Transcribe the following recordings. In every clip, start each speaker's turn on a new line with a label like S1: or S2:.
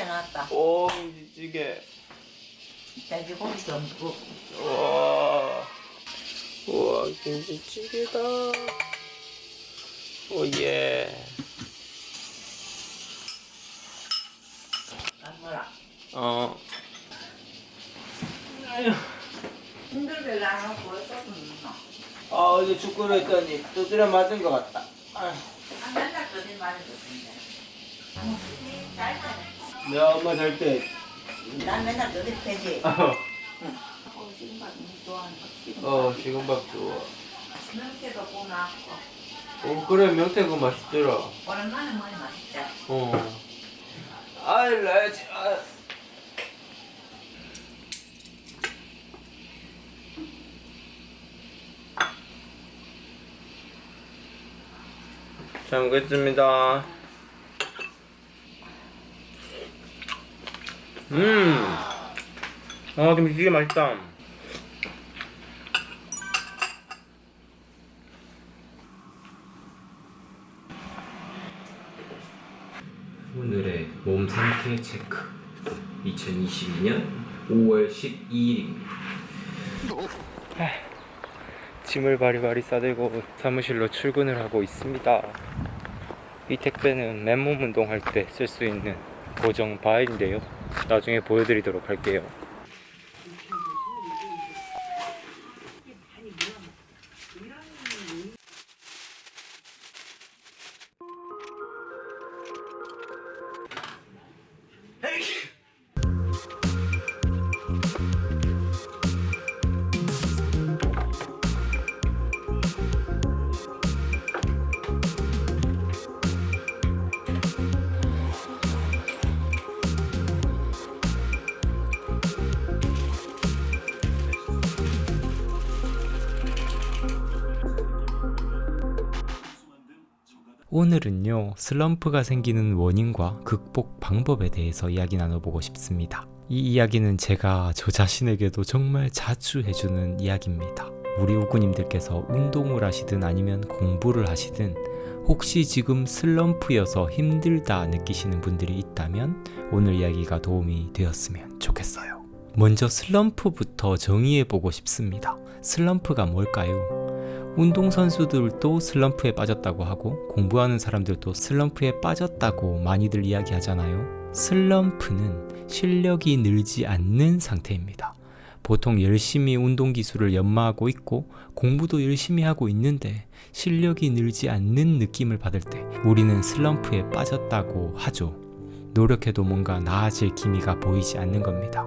S1: 해놨다.
S2: 오, 김치찌개.
S1: 돼지고기 좀 굽고.
S2: 우와. 우와, 김치찌개다. 오예.
S1: 안 먹어라.
S2: 아유.
S1: 힘들게 안 먹고 왜 소금 넣어?
S2: 어제 축구를 했더니 두드려 맞은 것 같다. 아유.
S1: 아, 맨날 그리 많이 듣는데.
S2: 내 엄마 잘 때.
S1: 난 맨날 그리 패지. 지금 밥 너무 좋아하는
S2: 지금 밥 좋아.
S1: 명태도 구워놨고.
S2: 그래, 명태 그거 맛있더라.
S1: 오랜만에 먹으니 맛있다.
S2: 아이, 라야지. 잘 먹겠습니다. 김치찌개 맛있다. 오늘의 몸 상태 체크. 2022년 5월 12일입니다. 짐을 바리바리 싸들고 사무실로 출근을 하고 있습니다. 이 택배는 맨몸 운동할 때 쓸 수 있는 고정 바인데요. 나중에 보여드리도록 할게요. 오늘은요, 슬럼프가 생기는 원인과 극복 방법에 대해서 이야기 나눠보고 싶습니다. 이 이야기는 제가 저 자신에게도 정말 자주 해주는 이야기입니다. 우리 우구님들께서 운동을 하시든 아니면 공부를 하시든 혹시 지금 슬럼프여서 힘들다 느끼시는 분들이 있다면 오늘 이야기가 도움이 되었으면 좋겠어요. 먼저 슬럼프부터 정의해보고 싶습니다. 슬럼프가 뭘까요? 운동선수들도 슬럼프에 빠졌다고 하고 공부하는 사람들도 슬럼프에 빠졌다고 많이들 이야기하잖아요. 슬럼프는 실력이 늘지 않는 상태입니다. 보통 열심히 운동기술을 연마하고 있고 공부도 열심히 하고 있는데 실력이 늘지 않는 느낌을 받을 때 우리는 슬럼프에 빠졌다고 하죠. 노력해도 뭔가 나아질 기미가 보이지 않는 겁니다.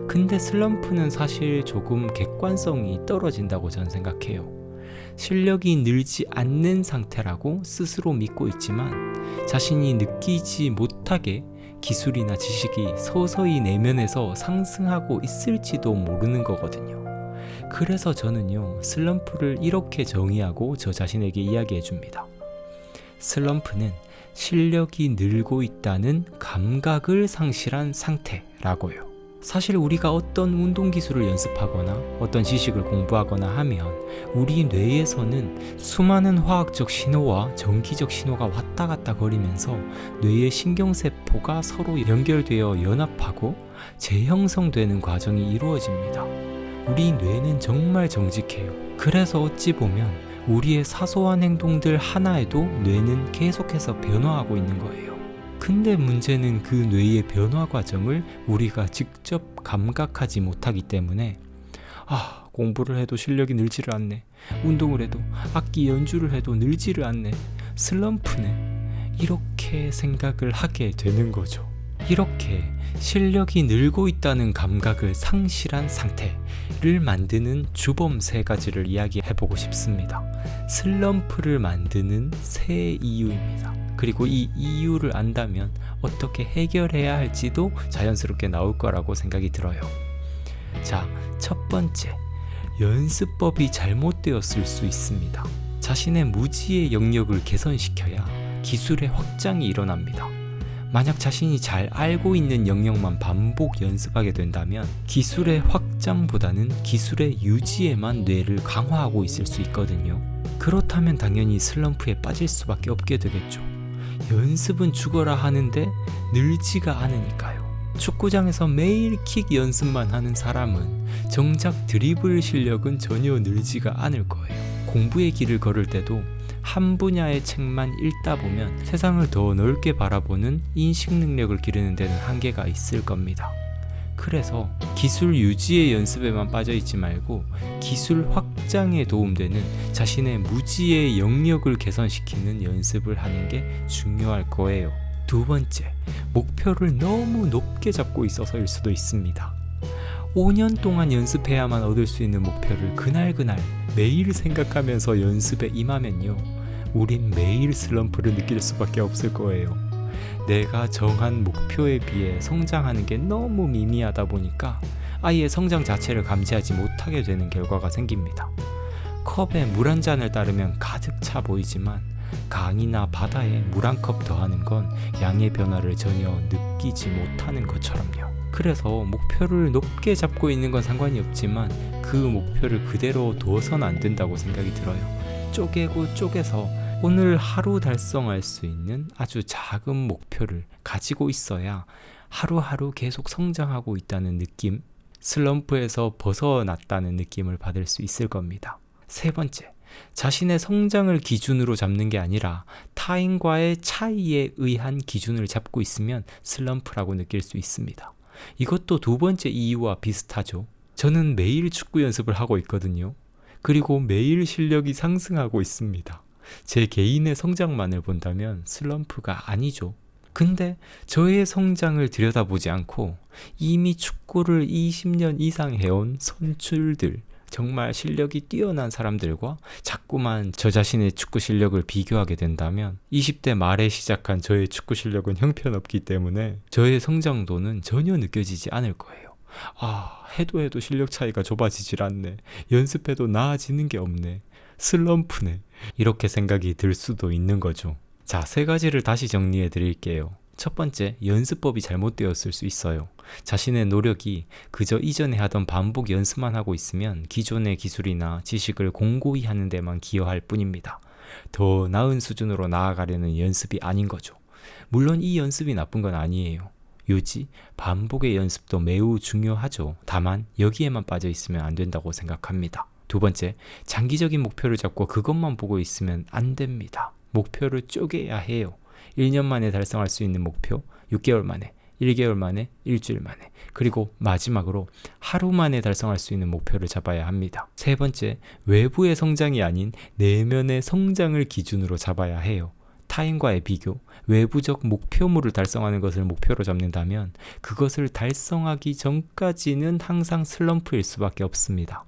S2: 근데 슬럼프는 사실 조금 객관성이 떨어진다고 저는 생각해요. 실력이 늘지 않는 상태라고 스스로 믿고 있지만 자신이 느끼지 못하게 기술이나 지식이 서서히 내면에서 상승하고 있을지도 모르는 거거든요. 그래서 저는요, 슬럼프를 이렇게 정의하고 저 자신에게 이야기해 줍니다. 슬럼프는 실력이 늘고 있다는 감각을 상실한 상태라고요. 사실 우리가 어떤 운동 기술을 연습하거나 어떤 지식을 공부하거나 하면 우리 뇌에서는 수많은 화학적 신호와 전기적 신호가 왔다 갔다 거리면서 뇌의 신경세포가 서로 연결되어 연합하고 재형성되는 과정이 이루어집니다. 우리 뇌는 정말 정직해요. 그래서 어찌 보면 우리의 사소한 행동들 하나에도 뇌는 계속해서 변화하고 있는 거예요. 근데 문제는 그 뇌의 변화 과정을 우리가 직접 감각하지 못하기 때문에 공부를 해도 실력이 늘지를 않네. 운동을 해도 악기 연주를 해도 늘지를 않네. 슬럼프네. 이렇게 생각을 하게 되는 거죠. 이렇게 실력이 늘고 있다는 감각을 상실한 상태를 만드는 주범 3가지를 이야기해보고 싶습니다. 슬럼프를 만드는 3이유입니다. 그리고 이 이유를 안다면 어떻게 해결해야 할지도 자연스럽게 나올 거라고 생각이 들어요. 자, 첫 번째, 연습법이 잘못되었을 수 있습니다. 자신의 무지의 영역을 개선시켜야 기술의 확장이 일어납니다. 만약 자신이 잘 알고 있는 영역만 반복 연습하게 된다면 기술의 확장보다는 기술의 유지에만 뇌를 강화하고 있을 수 있거든요. 그렇다면 당연히 슬럼프에 빠질 수밖에 없게 되겠죠. 연습은 죽어라 하는데 늘지가 않으니까요. 축구장에서 매일 킥 연습만 하는 사람은 정작 드리블 실력은 전혀 늘지가 않을 거예요. 공부의 길을 걸을 때도 한 분야의 책만 읽다 보면 세상을 더 넓게 바라보는 인식 능력을 기르는 데는 한계가 있을 겁니다. 그래서 기술 유지의 연습에만 빠져있지 말고 기술 확장에 도움되는 자신의 무지의 영역을 개선시키는 연습을 하는 게 중요할 거예요. 두 번째, 목표를 너무 높게 잡고 있어서일 수도 있습니다. 5년 동안 연습해야만 얻을 수 있는 목표를 그날그날 매일 생각하면서 연습에 임하면요, 우린 매일 슬럼프를 느낄 수밖에 없을 거예요. 내가 정한 목표에 비해 성장하는 게 너무 미미하다 보니까 아예 성장 자체를 감지하지 못하게 되는 결과가 생깁니다. 컵에 물 한 잔을 따르면 가득 차 보이지만 강이나 바다에 물 한 컵 더하는 건 양의 변화를 전혀 느끼지 못하는 것처럼요. 그래서 목표를 높게 잡고 있는 건 상관이 없지만 그 목표를 그대로 둬선 안 된다고 생각이 들어요. 쪼개고 쪼개서 오늘 하루 달성할 수 있는 아주 작은 목표를 가지고 있어야 하루하루 계속 성장하고 있다는 느낌, 슬럼프에서 벗어났다는 느낌을 받을 수 있을 겁니다. 세 번째, 자신의 성장을 기준으로 잡는 게 아니라 타인과의 차이에 의한 기준을 잡고 있으면 슬럼프라고 느낄 수 있습니다. 이것도 두 번째 이유와 비슷하죠. 저는 매일 축구 연습을 하고 있거든요. 그리고 매일 실력이 상승하고 있습니다. 제 개인의 성장만을 본다면 슬럼프가 아니죠. 근데 저의 성장을 들여다보지 않고 이미 축구를 20년 이상 해온 선출들, 정말 실력이 뛰어난 사람들과 자꾸만 저 자신의 축구 실력을 비교하게 된다면 20대 말에 시작한 저의 축구 실력은 형편없기 때문에 저의 성장도는 전혀 느껴지지 않을 거예요. 해도 실력 차이가 좁아지질 않네. 연습해도 나아지는 게 없네. 슬럼프네. 이렇게 생각이 들 수도 있는 거죠. 자, 세 가지를 다시 정리해 드릴게요. 첫 번째, 연습법이 잘못되었을 수 있어요. 자신의 노력이 그저 이전에 하던 반복 연습만 하고 있으면 기존의 기술이나 지식을 공고히 하는 데만 기여할 뿐입니다. 더 나은 수준으로 나아가려는 연습이 아닌 거죠. 물론 이 연습이 나쁜 건 아니에요. 유지, 반복의 연습도 매우 중요하죠. 다만 여기에만 빠져 있으면 안 된다고 생각합니다. 두 번째, 장기적인 목표를 잡고 그것만 보고 있으면 안 됩니다. 목표를 쪼개야 해요. 1년 만에 달성할 수 있는 목표, 6개월 만에, 1개월 만에, 일주일 만에, 그리고 마지막으로 하루 만에 달성할 수 있는 목표를 잡아야 합니다. 세 번째, 외부의 성장이 아닌 내면의 성장을 기준으로 잡아야 해요. 타인과의 비교, 외부적 목표물을 달성하는 것을 목표로 잡는다면 그것을 달성하기 전까지는 항상 슬럼프일 수밖에 없습니다.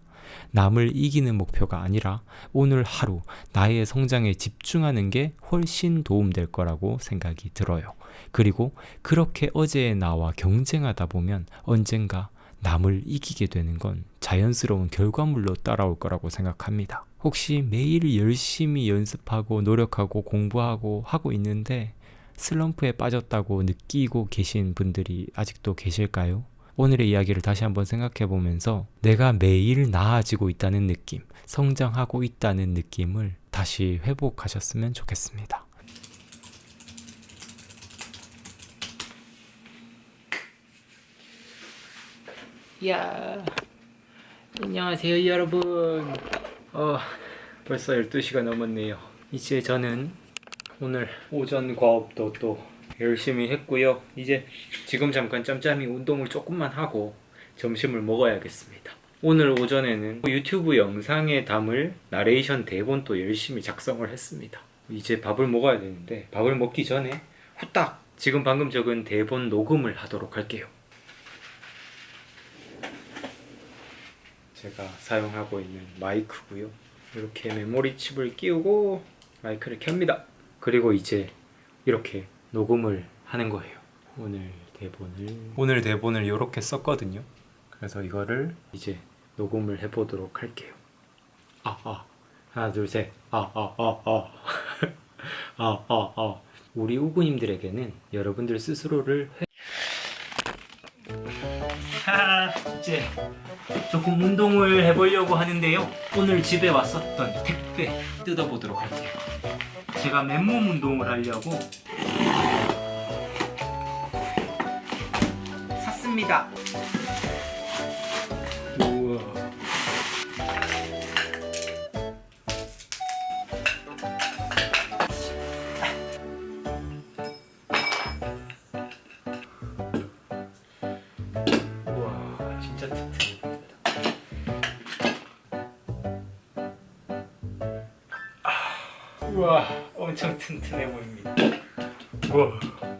S2: 남을 이기는 목표가 아니라 오늘 하루 나의 성장에 집중하는 게 훨씬 도움될 거라고 생각이 들어요. 그리고 그렇게 어제의 나와 경쟁하다 보면 언젠가 남을 이기게 되는 건 자연스러운 결과물로 따라올 거라고 생각합니다. 혹시 매일 열심히 연습하고 노력하고 공부하고 하고 있는데 슬럼프에 빠졌다고 느끼고 계신 분들이 아직도 계실까요? 오늘의 이야기를 다시 한번 생각해 보면서 내가 매일 나아지고 있다는 느낌, 성장하고 있다는 느낌을 다시 회복하셨으면 좋겠습니다. 야, 안녕하세요 여러분. 벌써 12시가 넘었네요. 이제 저는 오늘 오전 과업도 또 열심히 했고요. 이제 지금 잠깐 짬짬이 운동을 조금만 하고 점심을 먹어야겠습니다. 오늘 오전에는 유튜브 영상에 담을 나레이션 대본 또 열심히 작성을 했습니다. 이제 밥을 먹어야 되는데 밥을 먹기 전에 후딱 지금 방금 적은 대본 녹음을 하도록 할게요. 제가 사용하고 있는 마이크고요. 이렇게 메모리 칩을 끼우고 마이크를 켭니다. 그리고 이제 이렇게 녹음을 하는 거예요. 오늘 대본을 이렇게 썼거든요. 그래서 이거를 이제 녹음을 해보도록 할게요. 하나 둘 셋. 우리 우구님들에게는 여러분들 스스로를 이제 조금 운동을 해보려고 하는데요. 오늘 집에 왔었던 택배 뜯어보도록 할게요. 제가 맨몸 운동을 하려고 하겠습니다. 우와. 우와, 진짜 튼튼해 보인다. 우와, 엄청 튼튼해 보입니다. 우와.